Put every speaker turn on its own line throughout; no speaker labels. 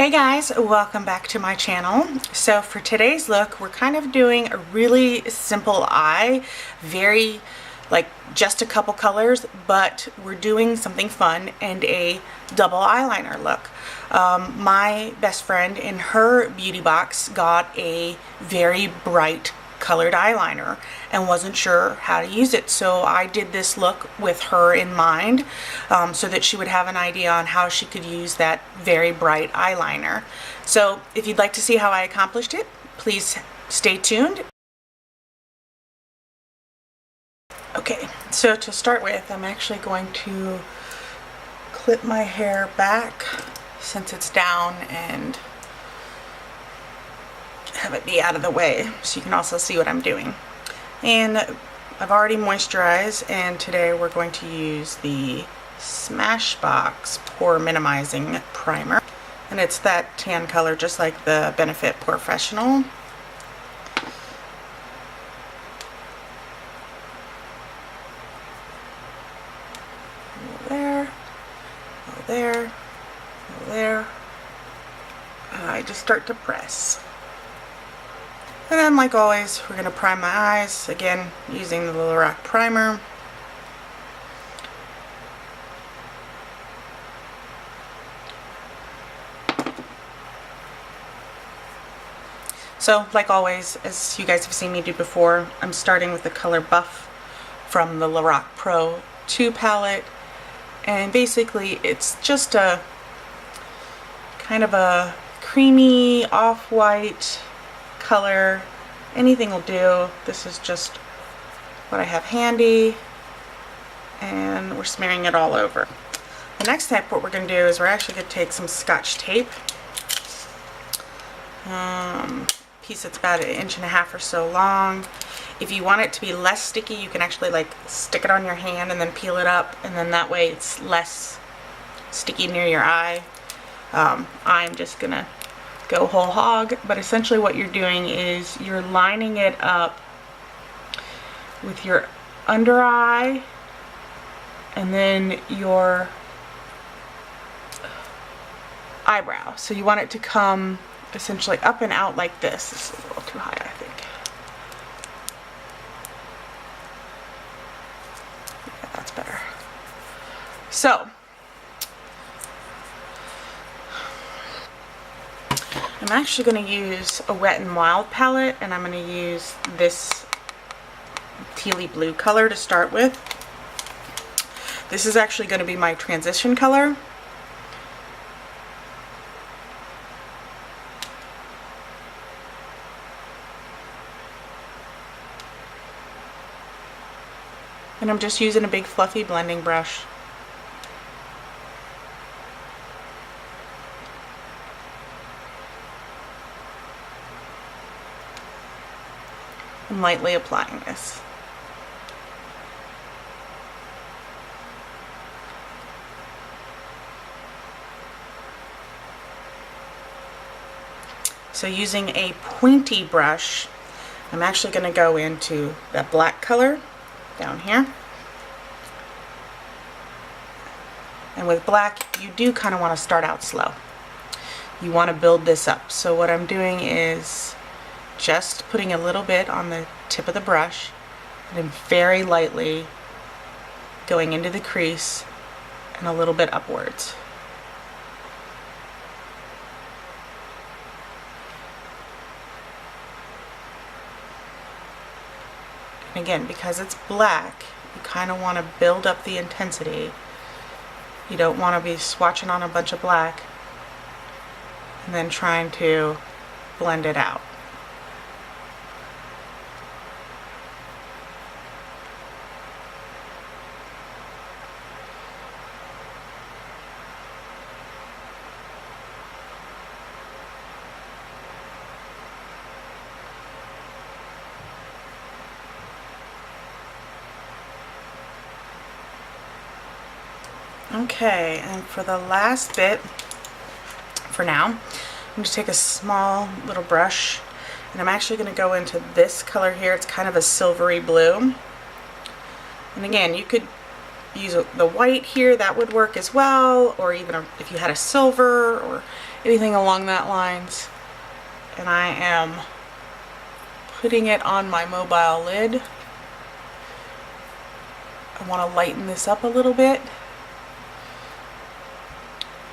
Hey guys, welcome back to my channel. So for today's look, we're kind of doing a really simple eye, very like just a couple colors, but we're doing something fun and a double eyeliner look. My best friend in her beauty box got a very bright colored eyeliner and wasn't sure how to use it, so I did this look with her in mind, so that she would have an idea on how she could use that very bright eyeliner. So if you'd like to see how I accomplished it, please stay tuned. Okay, so to start with, I'm actually going to clip my hair back since it's down and have it be out of the way so you can also see what I'm doing. And I've already moisturized, and today we're going to use the Smashbox Pore Minimizing Primer, and it's that tan color just like the Benefit Professional. There, there, there. I just start to press. And then, like always, we're going to prime my eyes, again, using the Lorac primer. So, like always, as you guys have seen me do before, I'm starting with the color Buff from the Lorac Pro 2 palette. And basically, it's just a kind of a creamy, off-white color. Anything will do. This is just what I have handy, and we're smearing it all over. The next step, what we're going to do is we're actually going to take some Scotch tape, piece that's about 1.5 inches or so long. If you want it to be less sticky, you can actually like stick it on your hand and then peel it up, and then that way it's less sticky near your eye. I'm just gonna go whole hog, but essentially what you're doing is you're lining it up with your under eye and then your eyebrow. So you want it to come essentially up and out like this. This is a little too high, I think. Yeah, that's better. So I'm actually going to use a Wet n Wild palette, and I'm going to use this tealy blue color to start with. This is actually going to be my transition color. And I'm just using a big fluffy blending brush. I'm lightly applying this. So using a pointy brush, I'm actually going to go into that black color down here. And with black, you do kind of want to start out slow. You want to build this up. So what I'm doing is just putting a little bit on the tip of the brush and then very lightly going into the crease and a little bit upwards. And again, because it's black, you kind of want to build up the intensity. You don't want to be swatching on a bunch of black and then trying to blend it out. Okay, and for the last bit, for now, I'm going to take a small little brush, and I'm actually going to go into this color here. It's kind of a silvery blue. And again, you could use the white here, that would work as well, or even if you had a silver or anything along that lines. And I am putting it on my mobile lid. I want to lighten this up a little bit.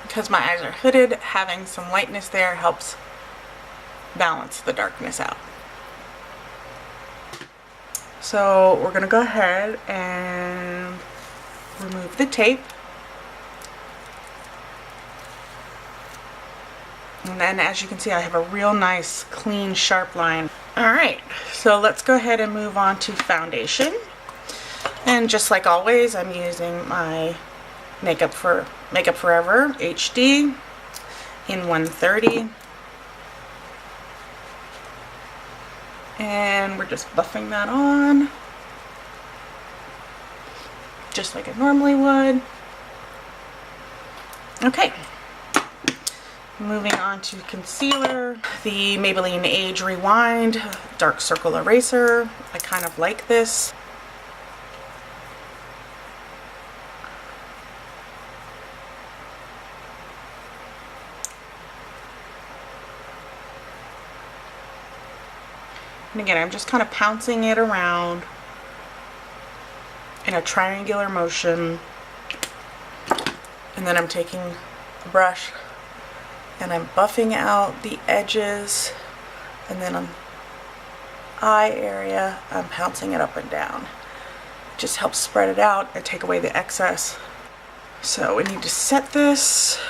Because my eyes are hooded, having some lightness there helps balance the darkness out. So we're going to go ahead and remove the tape. And then as you can see, I have a real nice, clean, sharp line. Alright, so let's go ahead and move on to foundation. And just like always, I'm using my Makeup Forever HD in 130. And we're just buffing that on, just like it normally would. Okay. Moving on to concealer, the Maybelline Age Rewind Dark Circle Eraser. I kind of like this. And again, I'm just kind of pouncing it around in a triangular motion. And then I'm taking a brush and I'm buffing out the edges, and then on eye area I'm pouncing it up and down. It just helps spread it out and take away the excess. So we need to set this,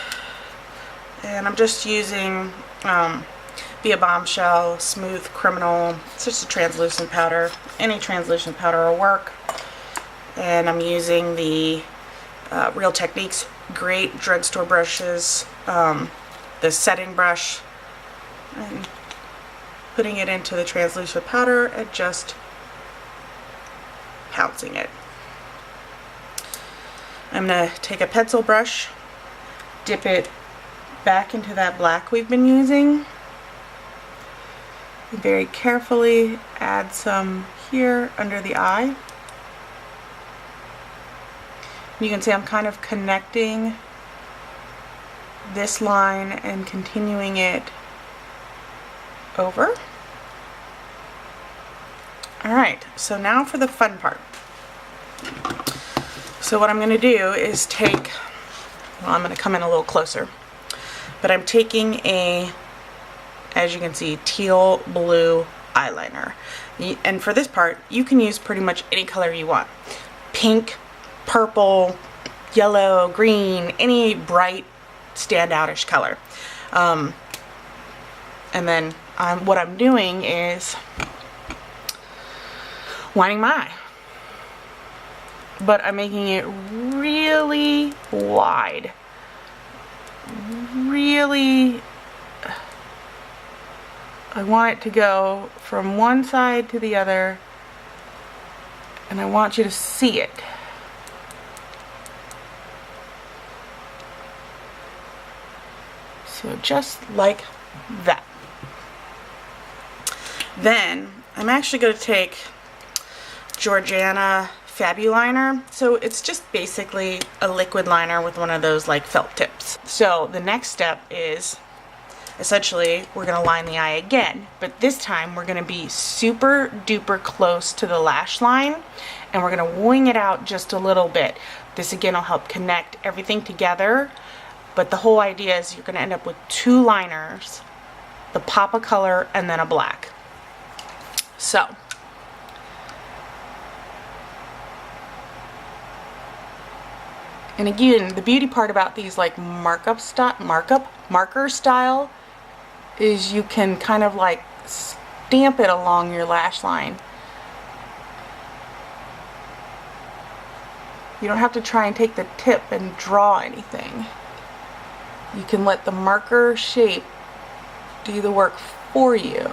and I'm just using the Bombshell Smooth Criminal. It's just a translucent powder. Any translucent powder will work. And I'm using the Real Techniques great drugstore brushes, the setting brush, and putting it into the translucent powder and just pouncing it. I'm going to take a pencil brush, dip it back into that black we've been using, and very carefully add some here under the eye. You can see I'm kind of connecting this line and continuing it over. Alright, so now for the fun part. So what I'm going to do is take, well, I'm going to come in a little closer, but I'm taking a, as you can see, teal blue eyeliner. And for this part, you can use pretty much any color you want. Pink, purple, yellow, green, any bright standoutish color. And then what I'm doing is lining my eye. But I'm making it really wide. Really, I want it to go from one side to the other, and I want you to see it. So just like that. Then I'm actually going to take Jordana Fabuliner. So it's just basically a liquid liner with one of those like felt tips. So the next step is essentially we're going to line the eye again, but this time we're going to be super duper close to the lash line, and we're going to wing it out just a little bit. This again will help connect everything together. But the whole idea is you're going to end up with two liners, the pop of color and then a black. So, and again, the beauty part about these like marker style is you can kind of like stamp it along your lash line. You don't have to try and take the tip and draw anything. You can let the marker shape do the work for you.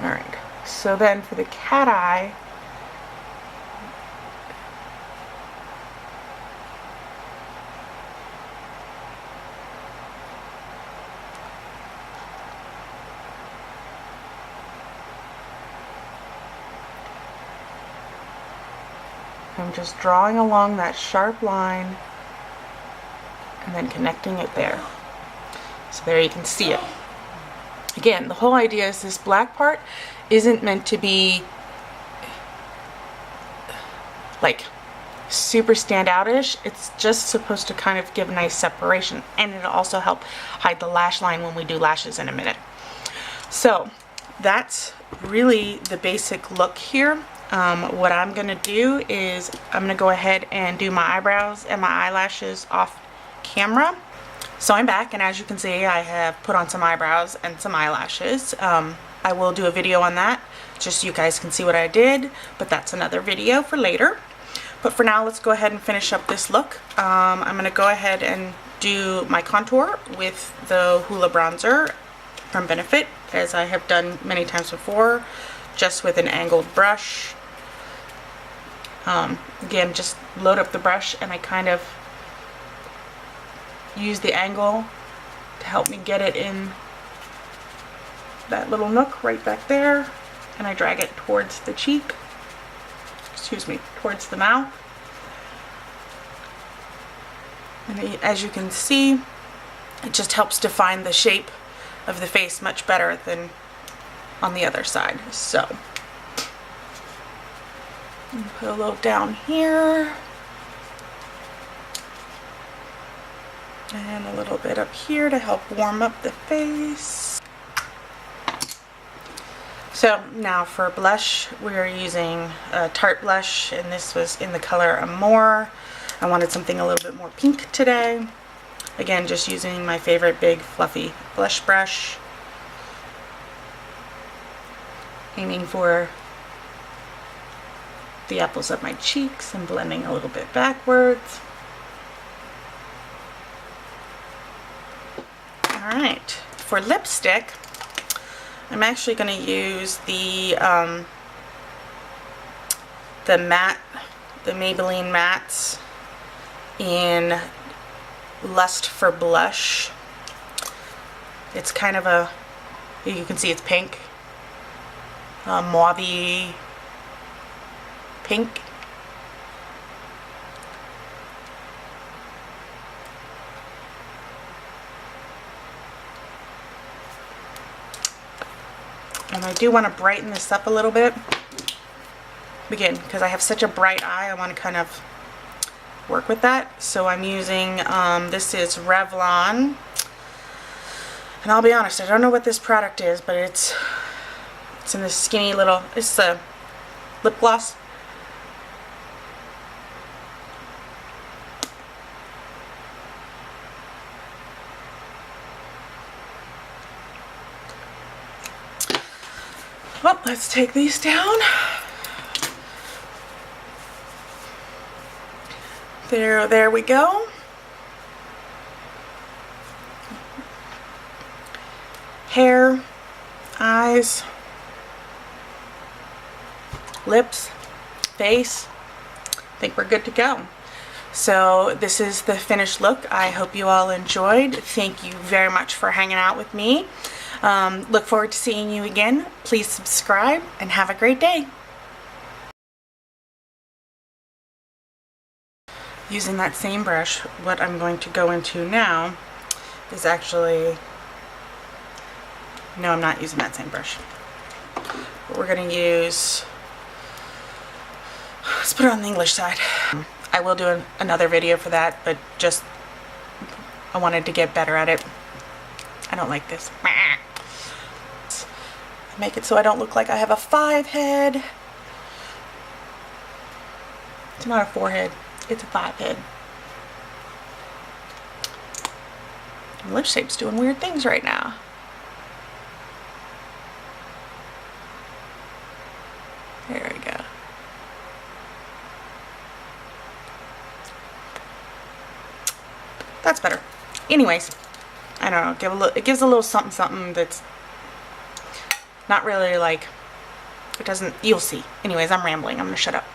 Alright, so then for the cat eye, I'm just drawing along that sharp line and then connecting it there. So there you can see it. Again, the whole idea is this black part isn't meant to be like super standout-ish. It's just supposed to kind of give a nice separation, and it'll also help hide the lash line when we do lashes in a minute. So that's really the basic look here. What I'm gonna do is I'm gonna go ahead and do my eyebrows and my eyelashes off camera. So I'm back, and as you can see, I have put on some eyebrows and some eyelashes. I will do a video on that just so you guys can see what I did, but that's another video for later. But for now, let's go ahead and finish up this look. I'm gonna go ahead and do my contour with the Hoola bronzer from Benefit, as I have done many times before, just with an angled brush. Again, just load up the brush, and I kind of use the angle to help me get it in that little nook right back there, and I drag it towards the cheek, excuse me, towards the mouth. And as you can see, it just helps define the shape of the face much better than on the other side. So put a little down here and a little bit up here to help warm up the face. So now for blush, we're using a Tarte blush, and this was in the color Amore. I wanted something a little bit more pink today. Again, just using my favorite big fluffy blush brush. Aiming for the apples of my cheeks and blending a little bit backwards. Alright, for lipstick, I'm actually going to use the Maybelline mattes in Lust for Blush. It's kind of a, you can see it's pink, mauve-y pink. And I do want to brighten this up a little bit. Again, because I have such a bright eye, I want to kind of work with that. So I'm using, this is Revlon. And I'll be honest, I don't know what this product is, but it's in this skinny little, it's a lip gloss. Well, let's take these down. There we go. Hair, eyes, lips, face. I think we're good to go. So this is the finished look. I hope you all enjoyed. Thank you very much for hanging out with me. Look forward to seeing you again. Please subscribe and have a great day. Using that same brush, what I'm going to go into now is actually, no, I'm not using that same brush. But we're going to use, let's put it on the English side. I will do another video for that, but just, I wanted to get better at it. I don't like this. Make it so I don't look like I have a 5 head. It's not a 4 head, it's a 5 head. My lip shape's doing weird things right now. There we go. That's better. Anyways, I don't know, it gives a little something something that's not really like, it doesn't, you'll see. Anyways, I'm rambling, I'm gonna shut up.